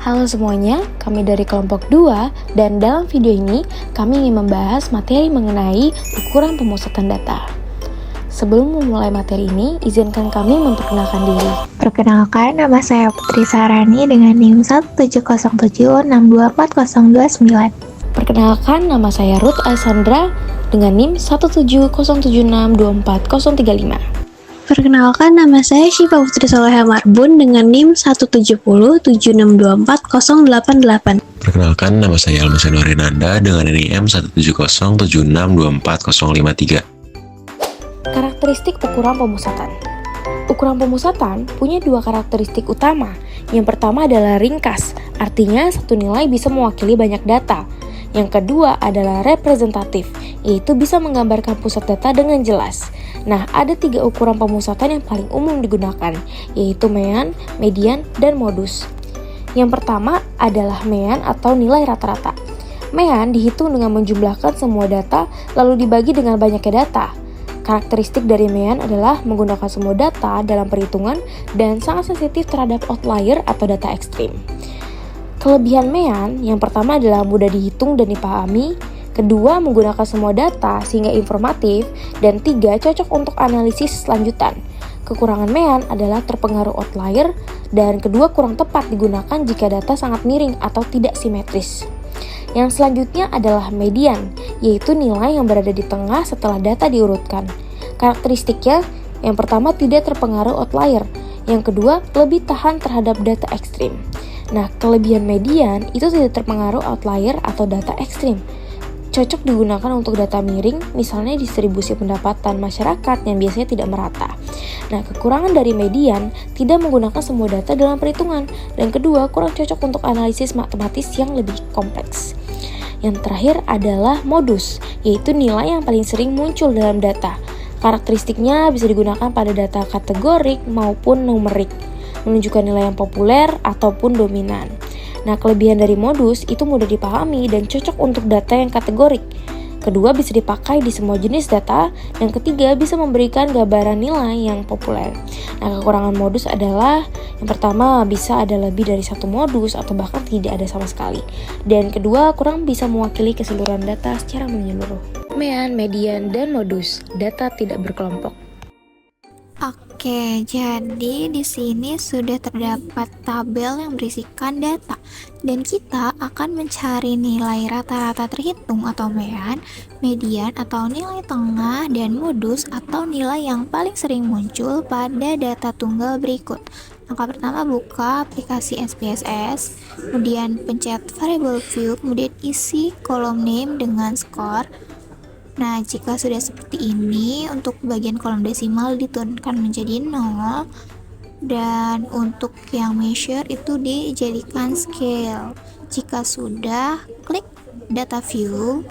Halo semuanya, kami dari kelompok 2 dan dalam video ini kami ingin membahas materi mengenai ukuran pemusatan data. Sebelum memulai materi ini, izinkan kami memperkenalkan diri. Perkenalkan, nama saya Putri Sarani dengan NIM 17076240029. Perkenalkan, nama saya Ruth Alessandra dengan NIM 17076240035. Perkenalkan, nama saya Syifa Putri Soleha Marbun dengan NIM 17076240088. Perkenalkan, nama saya Almasa Nurinanda dengan NIM 17076240053. Karakteristik ukuran pemusatan. Ukuran pemusatan punya dua karakteristik utama. Yang pertama adalah ringkas, artinya satu nilai bisa mewakili banyak data. Yang kedua adalah representatif, yaitu bisa menggambarkan pusat data dengan jelas. Nah, ada 3 ukuran pemusatan yang paling umum digunakan, yaitu mean, median, dan modus. Yang pertama adalah mean atau nilai rata-rata. Mean dihitung dengan menjumlahkan semua data lalu dibagi dengan banyaknya data. Karakteristik dari mean adalah menggunakan semua data dalam perhitungan dan sangat sensitif terhadap outlier atau data ekstrim. Kelebihan mean yang pertama adalah mudah dihitung dan dipahami, kedua menggunakan semua data sehingga informatif, dan 3 cocok untuk analisis lanjutan. Kekurangan mean adalah terpengaruh outlier, dan kedua kurang tepat digunakan jika data sangat miring atau tidak simetris. Yang selanjutnya adalah median, yaitu nilai yang berada di tengah setelah data diurutkan. Karakteristiknya, yang pertama tidak terpengaruh outlier, yang kedua lebih tahan terhadap data ekstrim. Nah, kelebihan median itu tidak terpengaruh outlier atau data ekstrim. Cocok digunakan untuk data miring, misalnya distribusi pendapatan masyarakat yang biasanya tidak merata. Nah, kekurangan dari median tidak menggunakan semua data dalam perhitungan, dan kedua kurang cocok untuk analisis matematis yang lebih kompleks. Yang terakhir adalah modus, yaitu nilai yang paling sering muncul dalam data. Karakteristiknya bisa digunakan pada data kategorik maupun numerik, menunjukkan nilai yang populer ataupun dominan. Nah, kelebihan dari modus itu mudah dipahami dan cocok untuk data yang kategorik. Kedua, bisa dipakai di semua jenis data, dan ketiga, bisa memberikan gambaran nilai yang populer. Nah, kekurangan modus adalah yang pertama, bisa ada lebih dari satu modus atau bahkan tidak ada sama sekali. Dan kedua, kurang bisa mewakili keseluruhan data secara menyeluruh. Mean, median, dan modus, data tidak berkelompok. Oke, jadi di sini sudah terdapat tabel yang berisikan data dan kita akan mencari nilai rata-rata terhitung atau mean, median atau nilai tengah, dan modus atau nilai yang paling sering muncul pada data tunggal berikut. Langkah pertama, buka aplikasi SPSS, kemudian pencet variable view, kemudian isi kolom name dengan skor. Nah, jika sudah seperti ini, untuk bagian kolom desimal diturunkan menjadi 0, dan untuk yang measure itu dijadikan scale. Jika sudah, klik data view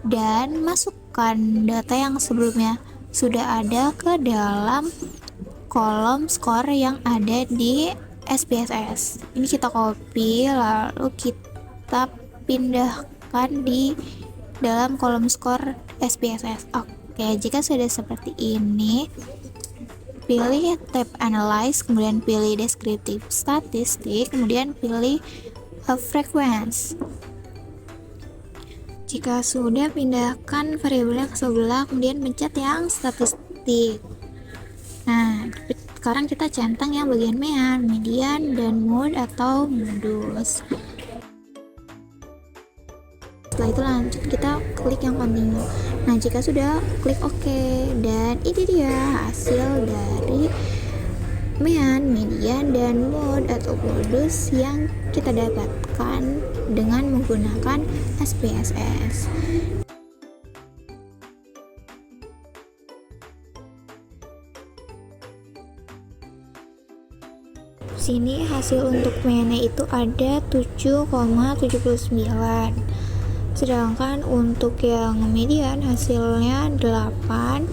dan masukkan data yang sebelumnya sudah ada ke dalam kolom skor yang ada di SPSS. Ini kita copy lalu kita pindahkan di dalam kolom skor SPSS. Oke, jika sudah seperti ini, pilih tab Analyze, kemudian pilih Descriptive Statistik, kemudian pilih Frequency. Jika sudah, pindahkan variabelnya ke sebelah, kemudian pencet yang statistik. Nah, sekarang kita centang yang bagian mean, median, dan mode atau modus. Setelah itu lanjut kita klik yang continue. Nah, jika sudah, klik OK, dan ini dia hasil dari mean, median, dan mode atau modus yang kita dapatkan dengan menggunakan SPSS. Sini hasil untuk mean itu ada 7,79. Sedangkan untuk yang median hasilnya 8,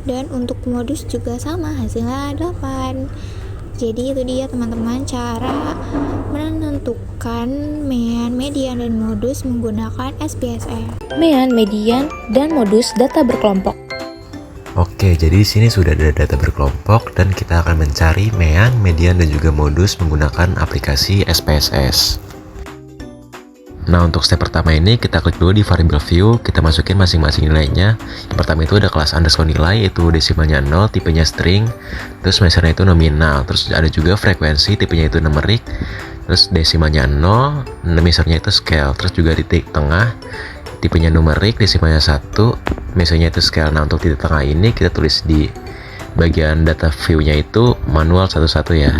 dan untuk modus juga sama, hasilnya 8. Jadi itu dia teman-teman cara menentukan mean, median, dan modus menggunakan SPSS. Mean, median, dan modus data berkelompok. Oke, jadi di sini sudah ada data berkelompok dan kita akan mencari mean, median, dan juga modus menggunakan aplikasi SPSS. Nah, untuk step pertama ini kita klik dulu di variable view, kita masukin masing-masing nilainya. Yang pertama itu ada kelas underscore nilai, itu desimalnya 0, tipenya string, terus measurenya itu nominal, terus ada juga frekuensi, tipenya itu numerik, terus desimalnya 0, measurenya itu scale, terus juga titik tengah, tipenya numerik, desimalnya 1, measurenya itu scale. Nah, untuk titik tengah ini kita tulis di bagian data view-nya itu manual satu-satu ya.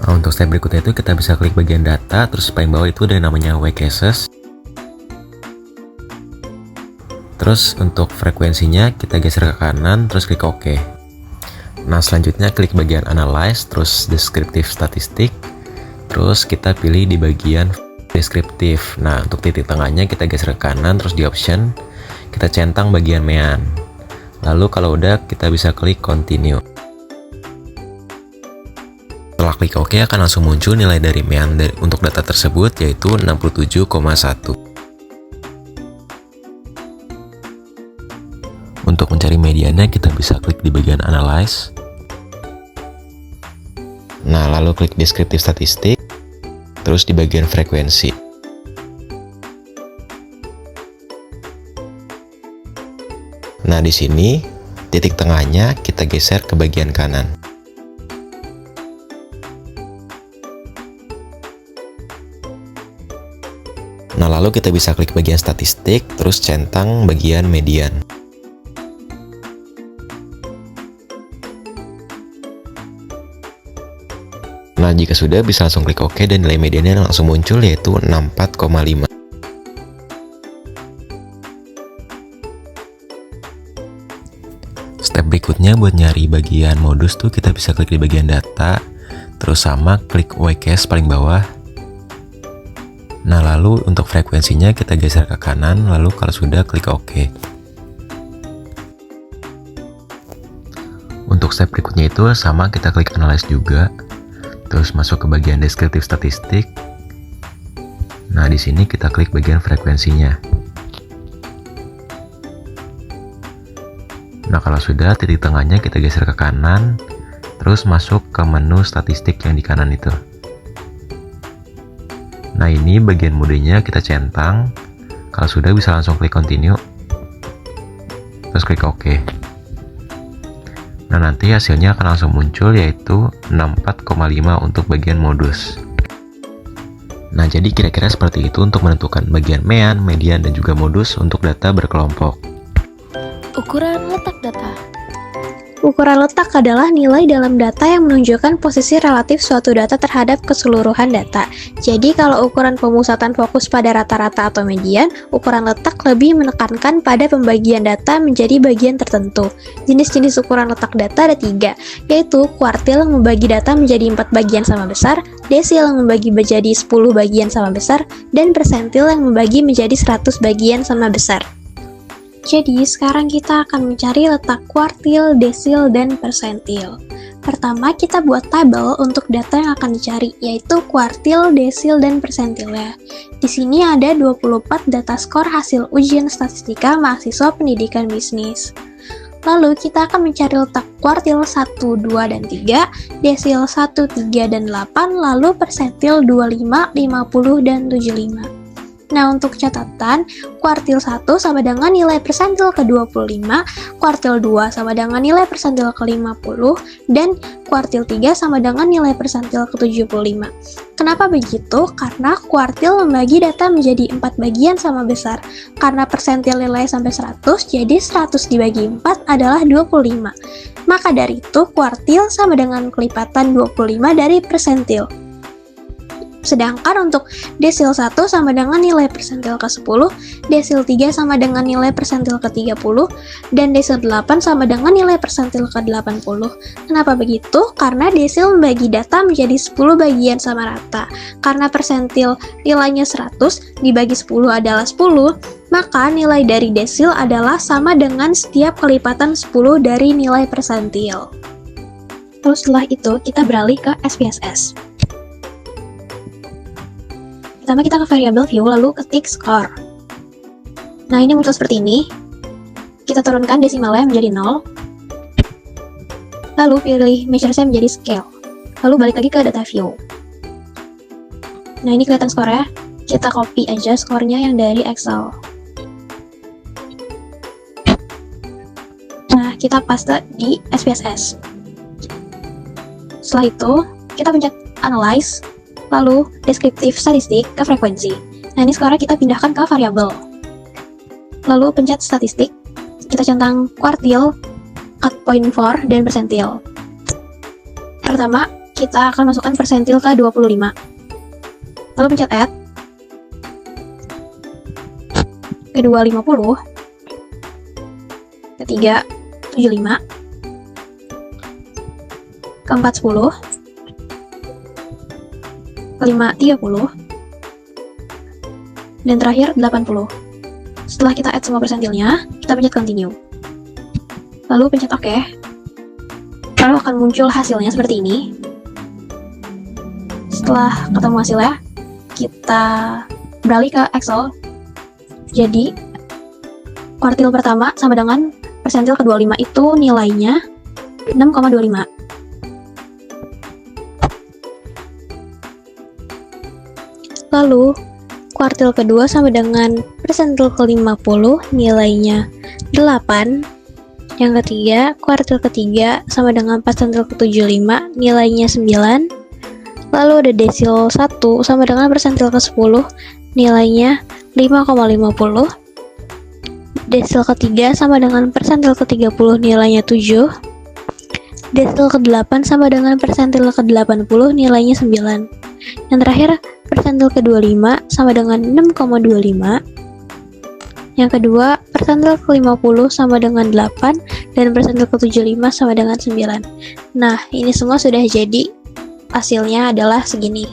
Nah, untuk step berikutnya itu kita bisa klik bagian data, terus paling bawah itu ada yang namanya Y-cases. Terus untuk frekuensinya kita geser ke kanan, terus klik OK. Nah, selanjutnya klik bagian Analyze, terus Descriptive Statistic, terus kita pilih di bagian Deskriptif. Nah, untuk titik tengahnya kita geser ke kanan, terus di Option, kita centang bagian mean. Lalu kalau udah, kita bisa klik Continue. Setelah klik OK akan langsung muncul nilai dari mean untuk data tersebut, yaitu 67,1. Untuk mencari mediannya kita bisa klik di bagian Analyze. Nah, lalu klik Descriptive Statistic, terus di bagian frekuensi. Nah, di sini titik tengahnya kita geser ke bagian kanan. Nah, lalu kita bisa klik bagian statistik, terus centang bagian median. Nah, jika sudah bisa langsung klik OK dan nilai mediannya langsung muncul, yaitu 64,5. Step berikutnya buat nyari bagian modus tuh kita bisa klik di bagian data, terus sama klik Y-case paling bawah. Nah, lalu untuk frekuensinya kita geser ke kanan, lalu kalau sudah klik OK. Untuk step berikutnya itu sama, kita klik Analyze juga, terus masuk ke bagian Descriptive Statistic. Nah, di sini kita klik bagian frekuensinya. Nah, kalau sudah, titik tengahnya kita geser ke kanan, terus masuk ke menu statistik yang di kanan itu. Nah, ini bagian modenya kita centang. Kalau sudah bisa langsung klik Continue, terus klik OK. Nah, nanti hasilnya akan langsung muncul, yaitu 64,5 untuk bagian modus. Nah, jadi kira-kira seperti itu untuk menentukan bagian mean, median, dan juga modus untuk data berkelompok. Ukuran letak data. Ukuran letak adalah nilai dalam data yang menunjukkan posisi relatif suatu data terhadap keseluruhan data. Jadi kalau ukuran pemusatan fokus pada rata-rata atau median, ukuran letak lebih menekankan pada pembagian data menjadi bagian tertentu. Jenis-jenis ukuran letak data ada 3, yaitu kuartil yang membagi data menjadi 4 bagian sama besar, desil yang membagi menjadi 10 bagian sama besar, dan persentil yang membagi menjadi 100 bagian sama besar. Jadi, sekarang kita akan mencari letak kuartil, desil, dan persentil. Pertama, kita buat tabel untuk data yang akan dicari, yaitu kuartil, desil, dan persentilnya. Di sini ada 24 data skor hasil ujian statistika mahasiswa pendidikan bisnis. Lalu, kita akan mencari letak kuartil 1, 2, dan 3, desil 1, 3, dan 8, lalu persentil 25, 50, dan 75. Nah, untuk catatan, kuartil 1 sama dengan nilai persentil ke-25, kuartil 2 sama dengan nilai persentil ke-50, dan kuartil 3 sama dengan nilai persentil ke-75. Kenapa begitu? Karena kuartil membagi data menjadi 4 bagian sama besar. Karena persentil nilai sampai 100, jadi 100 dibagi 4 adalah 25. Maka dari itu, kuartil sama dengan kelipatan 25 dari persentil. Sedangkan untuk desil 1 sama dengan nilai persentil ke-10, desil 3 sama dengan nilai persentil ke-30, dan desil 8 sama dengan nilai persentil ke-80. Kenapa begitu? Karena desil membagi data menjadi 10 bagian sama rata. Karena persentil nilainya 100 dibagi 10 adalah 10, maka nilai dari desil adalah sama dengan setiap kelipatan 10 dari nilai persentil. Lalu setelah itu, kita beralih ke SPSS. Pertama kita ke variable view, lalu ketik score. Nah, ini muncul seperti ini. kita turunkan desimalnya menjadi 0. Lalu pilih measure size menjadi scale. Lalu balik lagi ke data view. Nah, ini kelihatan skornya. Kita copy aja skornya yang dari Excel. Nah, kita paste di SPSS. Setelah itu, kita pencet analyze, lalu deskriptif statistik ke frekuensi. Nah, ini skornya kita pindahkan ke variabel. Lalu pencet statistik, kita centang quartile, cut point for, dan persentil. Pertama, kita akan masukkan persentil ke 25. Lalu pencet add. Kedua 50. Ketiga 75. Keempat 10. Kelima 30. Dan terakhir 80. Setelah kita add semua persentilnya, kita pencet continue. Lalu pencet OK. Lalu akan muncul hasilnya seperti ini. Setelah ketemu hasilnya, kita beralih ke Excel. Jadi, kuartil pertama sama dengan persentil ke-25 itu nilainya 6,25. Lalu, kuartil kedua sama dengan persentil ke-50 nilainya 8. Yang ketiga, kuartil ketiga sama dengan persentil ke-75 nilainya 9. Lalu ada desil 1 sama dengan persentil ke-10 nilainya 5,50. Desil ketiga sama dengan persentil ke-30 nilainya 7. Desil ke-8 sama dengan persentil ke-80 nilainya 9. Yang terakhir, persentil ke-25 sama dengan 6,25. Yang kedua, persentil ke-50 sama dengan 8, dan persentil ke-75 sama dengan 9. Nah, ini semua sudah jadi. Hasilnya adalah segini.